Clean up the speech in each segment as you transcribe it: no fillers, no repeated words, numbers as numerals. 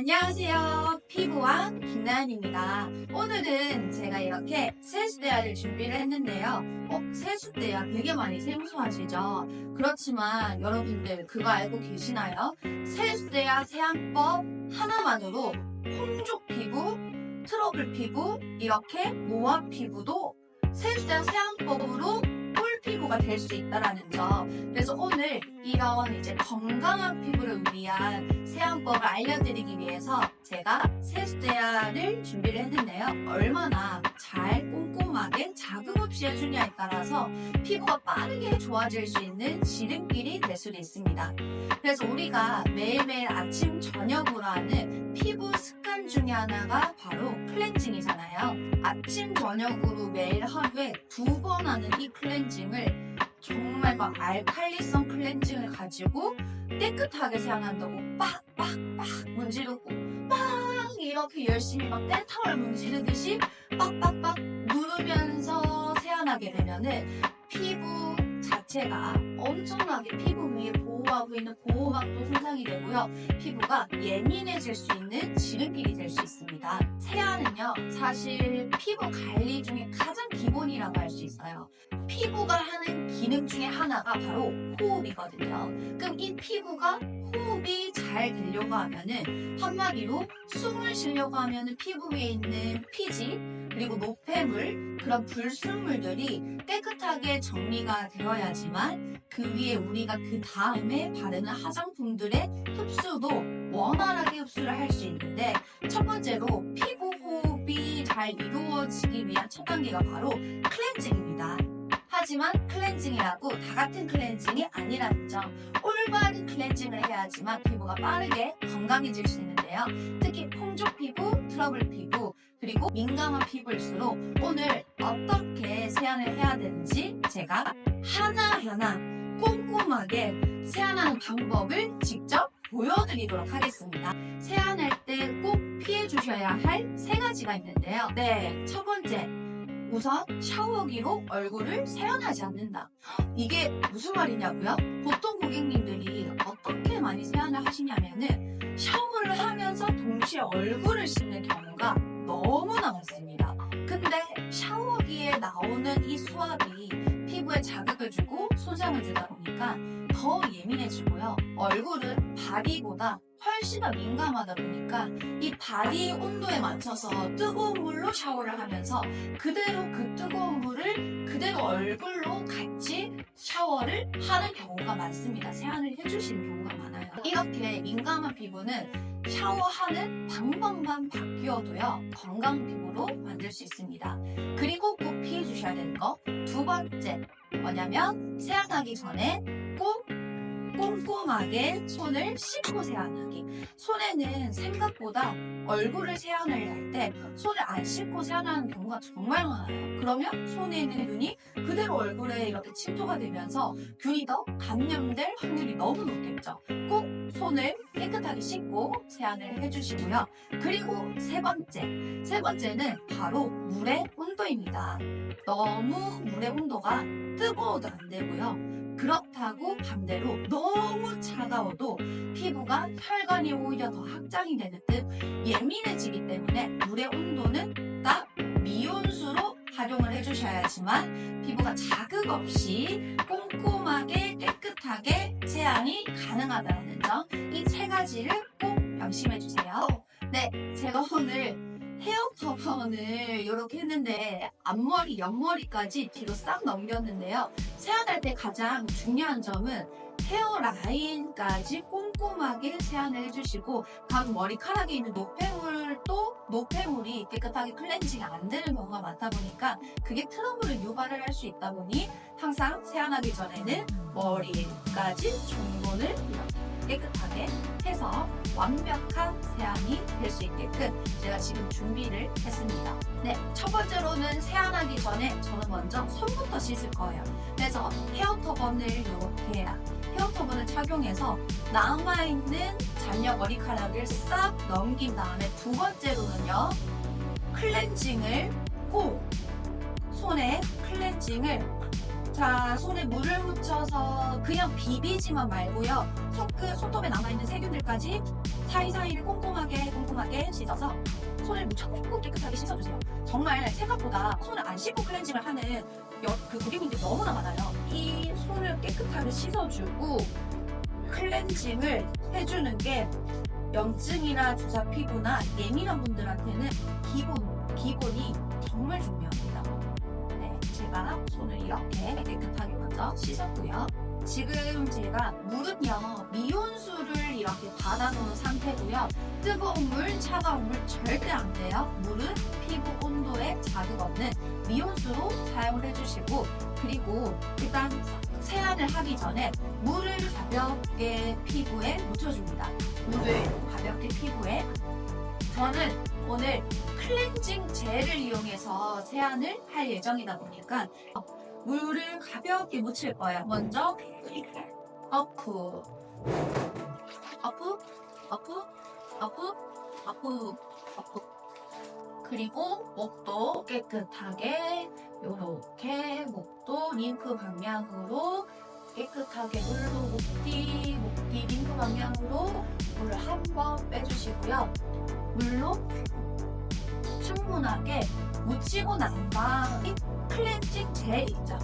안녕하세요. 피부왕 김나연입니다. 오늘은 제가 이렇게 세수대야를 준비를 했는데요. 세수대야 되게 많이 생소하시죠? 그렇지만 여러분들 그거 알고 계시나요? 세수대야 세안법 하나만으로 홍조 피부, 트러블 피부, 이렇게 모아 피부도 세수대야 세안법으로 꿀 피부가 될 수 있다라는 점. 그래서 오늘 이런 이제 건강한 피부를 위한 세안법을 알려드리기 위해서 제가 세수대야를 준비를 했는데요. 얼마나 잘 꼼꼼하게 자극 없이 해주냐에 따라서 피부가 빠르게 좋아질 수 있는 지름길이 될 수도 있습니다. 그래서 우리가 매일매일 아침 저녁으로 하는 피부 습관 중에 하나가 바로 클렌징이잖아요. 아침 저녁으로 매일 하루에 2번 하는 이 클렌징을 정말 막 알칼리성 클렌징을 가지고 깨끗하게 세안한다고 빡빡빡 문지르고 막 이렇게 열심히 막 때타올 문지르듯이 빡빡빡 누르면서 세안하게 되면은 피부 자체가 엄청나게 피부 위에 보호하고 있는 보호막도 손상이 되고요. 피부가 예민해질 수 있는 지름길이 될 수 있습니다. 세안은요, 사실 피부 관리 중에 가장 기본이라고 할 수 있어요. 피부가 하는 기능 중에 하나가 바로 호흡이거든요. 그럼 이 피부가 호흡이 잘 되려고 하면은 한마디로 숨을 쉬려고 하면은 피부 위에 있는 피지 그리고 노폐물 그런 불순물들이 깨끗하게 정리가 되어야지만 그 위에 우리가 그 다음에 바르는 화장품들의 흡수도 원활하게 흡수를 할 수 있는데 첫 번째로 피부 호흡이 잘 이루어지기 위한 첫 단계가 바로 클렌징입니다. 하지만 클렌징이라고 다 같은 클렌징이 아니라는 점, 올바른 클렌징을 해야지만 피부가 빠르게 건강해질 수 있는데요. 특히 홍조 피부, 트러블 피부, 그리고 민감한 피부일수록 오늘 어떻게 세안을 해야 되는지 제가 하나하나 꼼꼼하게 세안하는 방법을 직접 보여드리도록 하겠습니다. 세안할 때 꼭 피해 주셔야 할 3가지가 있는데요. 네, 첫 번째. 우선 샤워기로 얼굴을 세안하지 않는다. 이게 무슨 말이냐고요? 보통 고객님들이 어떻게 많이 세안을 하시냐면은 샤워를 하면서 동시에 얼굴을 씻는 경우가 너무나 많습니다. 근데 샤워기에 나오는 이 수압이 피부에 자극을 주고 손상을 주다 보니까 더 예민해지고요. 얼굴은 바디보다 훨씬 더 민감하다 보니까 이 바디 온도에 맞춰서 뜨거운 물로 샤워를 하면서 그대로 그 뜨거운 물을 그대로 얼굴로 같이 샤워를 하는 경우가 많습니다. 세안을 해주시는 경우가 많아요. 이렇게 민감한 피부는 샤워하는 방법만 바뀌어도요 건강 피부로 만들 수 있습니다. 그리고 꼭 피해 주셔야 되는 거 2번째 뭐냐면 세안하기 전에 꼭 꼼꼼하게 손을 씻고 세안하기. 손에는 생각보다 얼굴을 세안을 할 때 손을 안 씻고 세안하는 경우가 정말 많아요. 그러면 손에 있는 균이 그대로 얼굴에 이렇게 침투가 되면서 균이 더 감염될 확률이 너무 높겠죠. 꼭 손을 깨끗하게 씻고 세안을 해주시고요. 그리고 세 번째는 바로 물의 온도입니다. 너무 물의 온도가 뜨거워도 안 되고요. 그렇다고 반대로 너무 차가워도 피부가 혈관이 오히려 더 확장이 되는 듯 예민해지기 때문에 물의 온도는 딱 미온수로 활용을 해주셔야지만 피부가 자극 없이 꼼꼼하게 깨끗하게 세안이 가능하다는 점, 이 3가지를 꼭 명심해주세요. 네, 제가 오늘 헤어 커버를 이렇게 했는데 앞머리, 옆머리까지 뒤로 싹 넘겼는데요. 세안할 때 가장 중요한 점은 헤어라인까지 꼼꼼하게 세안을 해주시고 각 머리카락에 있는 노폐물이 깨끗하게 클렌징이 안 되는 경우가 많다 보니까 그게 트러블을 유발을 할 수 있다 보니 항상 세안하기 전에는 머리까지 종본을 이렇게 깨끗하게 해서 완벽한 세안이 될 수 있게끔 제가 지금 준비를 했습니다. 네, 첫 번째로는 세안하기 전에 저는 먼저 손부터 씻을 거예요. 그래서 헤어터번을 이렇게 헤어터번을 착용해서 남아있는 잔여 머리카락을 싹 넘긴 다음에 2번째로는요 클렌징을 꼭 손에 클렌징을 손에 물을 묻혀서 그냥 비비지만 말고요. 손톱에 남아있는 세균들까지 사이사이를 꼼꼼하게 씻어서 손을 무척 깨끗하게 씻어주세요. 정말 생각보다 손을 안 씻고 클렌징을 하는 그 고객님들 너무나 많아요. 이 손을 깨끗하게 씻어주고 클렌징을 해주는 게 염증이나 주사 피부나 예민한 분들한테는 기본이 정말 중요합니다. 네, 제가 손을 이렇게 깨끗하게 먼저 씻었고요. 지금 제가 물은요, 미온수를 이렇게 받아놓은 상태고요. 뜨거운 물, 차가운 물 절대 안 돼요. 물은 피부 온도에 자극 없는 미온수로 사용을 해주시고, 그리고 일단 세안을 하기 전에 물을 가볍게 피부에 묻혀줍니다. 물을 가볍게 피부에. 저는 오늘 클렌징 젤을 이용해서 세안을 할 예정이다 보니까 물을 가볍게 묻힐 거예요. 먼저 어프, 그리고 목도 깨끗하게 요렇게 목도 림프 방향으로 깨끗하게 물로 목뒤 림프 방향으로 물을 한번 빼주시고요. 물로 충분하게 묻히고 난 다음에 클렌징 젤 있죠?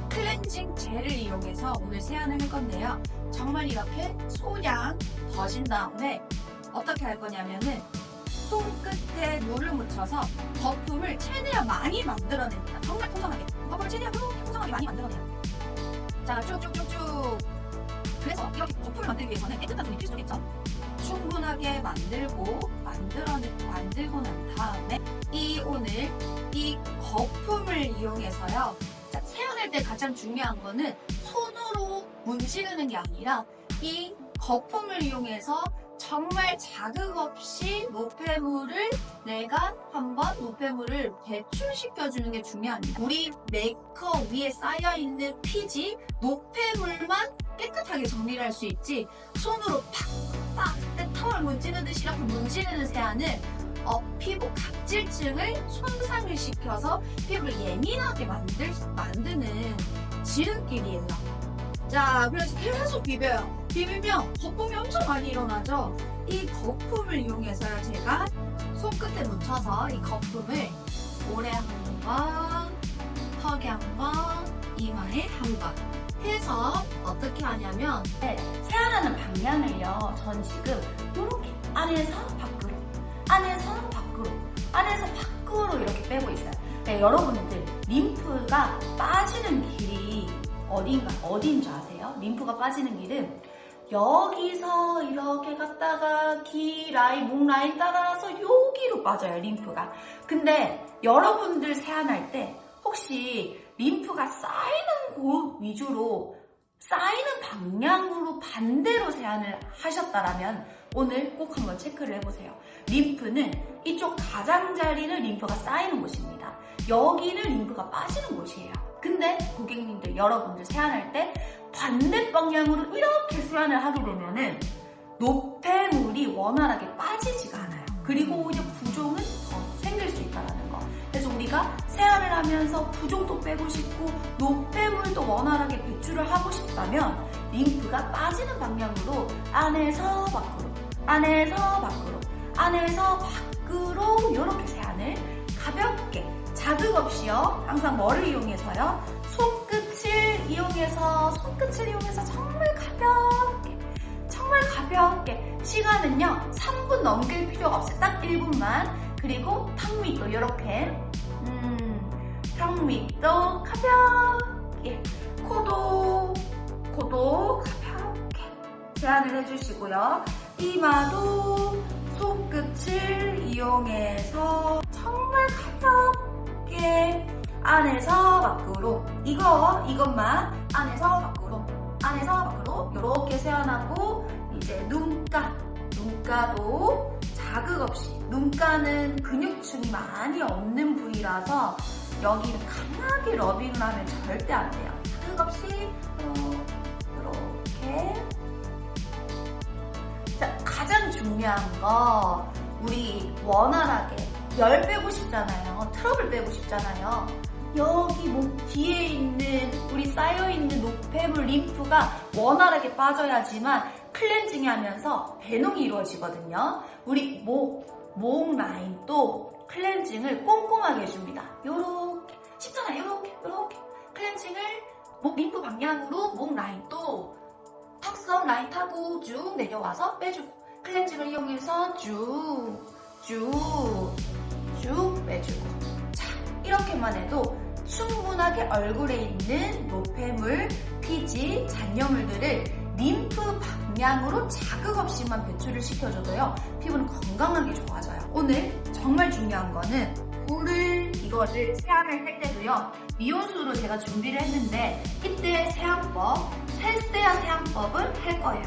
클렌징 젤을 이용해서 오늘 세안을 할 건데요. 정말 이렇게 소량 더신 다음에 어떻게 할 거냐면은 손끝에 물을 묻혀서 거품을 최대한 많이 만들어냅니다. 정말 풍성하게. 거품을 최대한 풍성하게 많이 만들어내요. 자, 쭉쭉쭉쭉. 그래서 이렇게 거품을 만들기 위해서는 깨끗한 손이 필수겠죠? 충분하게 만들고 난 다음에 오늘 이 거품을 이용해서요. 자, 세안할 때 가장 중요한 거는 손으로 문지르는 게 아니라 이 거품을 이용해서 정말 자극 없이 내가 한번 노폐물을 배출시켜주는 게 중요합니다. 우리 메이크업 위에 쌓여있는 피지, 노폐물만 깨끗하게 정리를 할 수 있지, 손으로 팍팍 털 문지르듯이 이렇게 문지르는 세안은 피부 각질층을 손상을 시켜서 피부를 예민하게 만드는 지름길이에요. 자, 그래서 계속 비벼요. 비비면 거품이 엄청 많이 일어나죠. 이 거품을 이용해서요, 제가 손끝에 묻혀서 이 거품을 볼에 한번, 턱에 한번, 이마에 한번 해서 어떻게 하냐면 세안하는 방향을요, 전 지금 이렇게 안에서 밖으로 이렇게 빼고 있어요. 네, 여러분들 림프가 빠지는 길이 어딘 줄 아세요? 림프가 빠지는 길은 여기서 이렇게 갔다가 목 라인 따라서 여기로 빠져요, 림프가. 근데 여러분들 세안할 때 혹시 림프가 쌓이는 곳 위주로, 쌓이는 방향으로 반대로 세안을 하셨다라면 오늘 꼭 한번 체크를 해보세요. 림프는 이쪽 가장자리는 림프가 쌓이는 곳입니다. 여기는 림프가 빠지는 곳이에요. 근데 고객님들, 여러분들 세안할 때 반대 방향으로 이렇게 세안을 하게 되면은 노폐물이 원활하게 빠지지가 않아요. 그리고 오히려 부종은 더 생길 수 있다는 거. 그래서 우리가 세안을 하면서 부종도 빼고 싶고 노폐물도 원활하게 배출을 하고 싶다면 림프가 빠지는 방향으로 안에서 밖으로 이렇게 세안을 가볍게, 자극 없이요. 항상 뭐를 이용해서요? 손끝을 이용해서 정말 가볍게 시간은요 3분 넘길 필요가 없어요. 딱 1분만. 그리고 턱 밑도 이렇게 턱 밑도 가볍게, 코도 가볍게 세안을 해주시고요. 이마도 손끝을 이용해서 정말 가볍게 안에서 밖으로, 이것만 안에서 밖으로 이렇게 세안하고, 이제 눈가도 자극 없이, 눈가는 근육층이 많이 없는 부위라서 여기는 강하게 러빙을 하면 절대 안 돼요. 자극 없이 이렇게. 자, 가장 중요한 거, 우리 원활하게 열 빼고 싶잖아요. 트러블 빼고 싶잖아요. 여기 목 뒤에 있는 우리 쌓여있는 노폐물 림프가 원활하게 빠져야지만 클렌징이 하면서 배농이 이루어지거든요. 우리 목 라인도 클렌징을 꼼꼼하게 해줍니다. 요렇게 쉽잖아요. 요렇게 클렌징을 목 림프 방향으로 목 라인도 턱선 라인 타고 쭉 내려와서 빼주고 클렌징을 이용해서 쭉 빼주고. 자, 이렇게만 해도 충분하게 얼굴에 있는 노폐물, 피지, 잔여물들을 림프 방향으로 자극 없이만 배출을 시켜줘도요, 피부는 건강하게 좋아져요. 오늘 정말 중요한 거는 이거를 세안을 할 때도요, 미온수로 제가 준비를 했는데, 이때 세수대야 세안법을 할 거예요.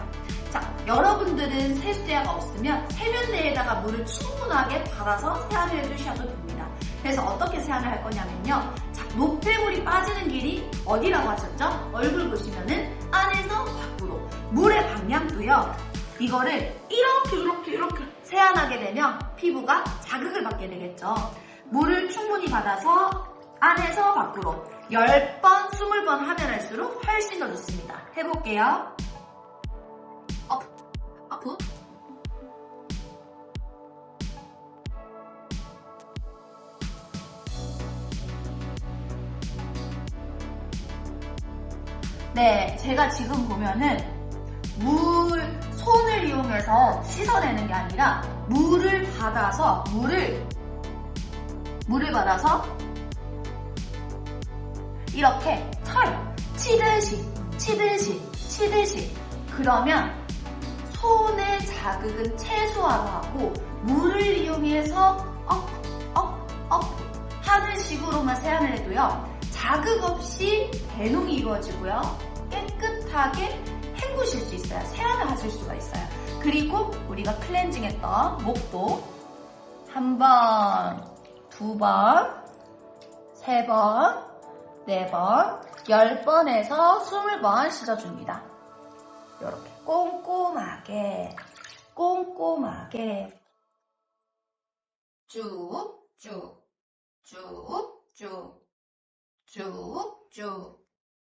자, 여러분들은 세수대야가 없으면 세면대에다가 물을 충분하게 받아서 세안을 해주셔도 됩니다. 그래서 어떻게 세안을 할 거냐면요. 자, 노폐물이 빠지는 길이 어디라고 하셨죠? 얼굴 보시면은 안에서 밖으로. 물의 방향도요. 이거를 이렇게 세안하게 되면 피부가 자극을 받게 되겠죠. 물을 충분히 받아서 안에서 밖으로 10번, 20번 하면 할수록 훨씬 더 좋습니다. 해볼게요. 업. 네, 제가 지금 보면은 손을 이용해서 씻어내는 게 아니라 물을 받아서 이렇게 쳐요. 치듯이. 그러면 손의 자극은 최소화로 하고 물을 이용해서 업 하는 식으로만 세안을 해도요, 자극 없이 배농이 이루어지고요, 깨끗하게 헹구실 수 있어요. 세안을 하실 수가 있어요. 그리고 우리가 클렌징했던 목도 1번, 2번, 3번, 4번, 10번에서 20번 씻어줍니다. 이렇게 꼼꼼하게 쭉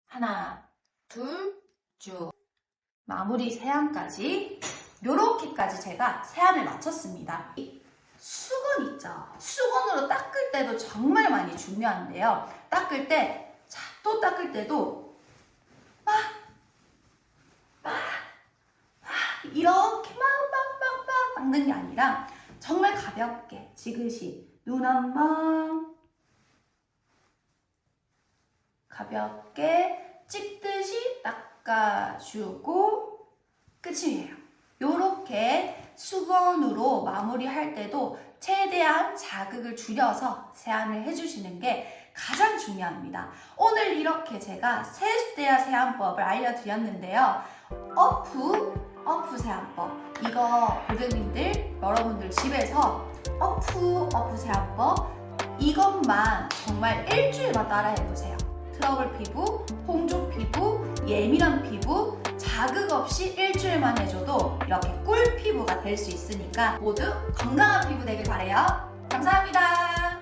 하나, 둘, 쭉 마무리 세안까지 요렇게까지 제가 세안을 마쳤습니다. 수건 있죠? 수건으로 닦을 때도 정말 많이 중요한데요. 닦을 때도 이렇게 막 닦는 게 아니라 정말 가볍게 지그시 눈 한번 가볍게 찍듯이 닦아주고 끝이에요. 요렇게 수건으로 마무리할 때도 최대한 자극을 줄여서 세안을 해주시는 게 가장 중요합니다. 오늘 이렇게 제가 세수대야 세안법을 알려드렸는데요. 어프 세안법. 이거 고객님들, 여러분들 집에서 어프 세안법 이것만 정말 일주일만 따라해보세요. 트러블 피부, 홍조 피부, 예민한 피부 자극 없이 일주일만 해줘도 이렇게 꿀 피부가 될 수 있으니까 모두 건강한 피부 되길 바래요. 감사합니다.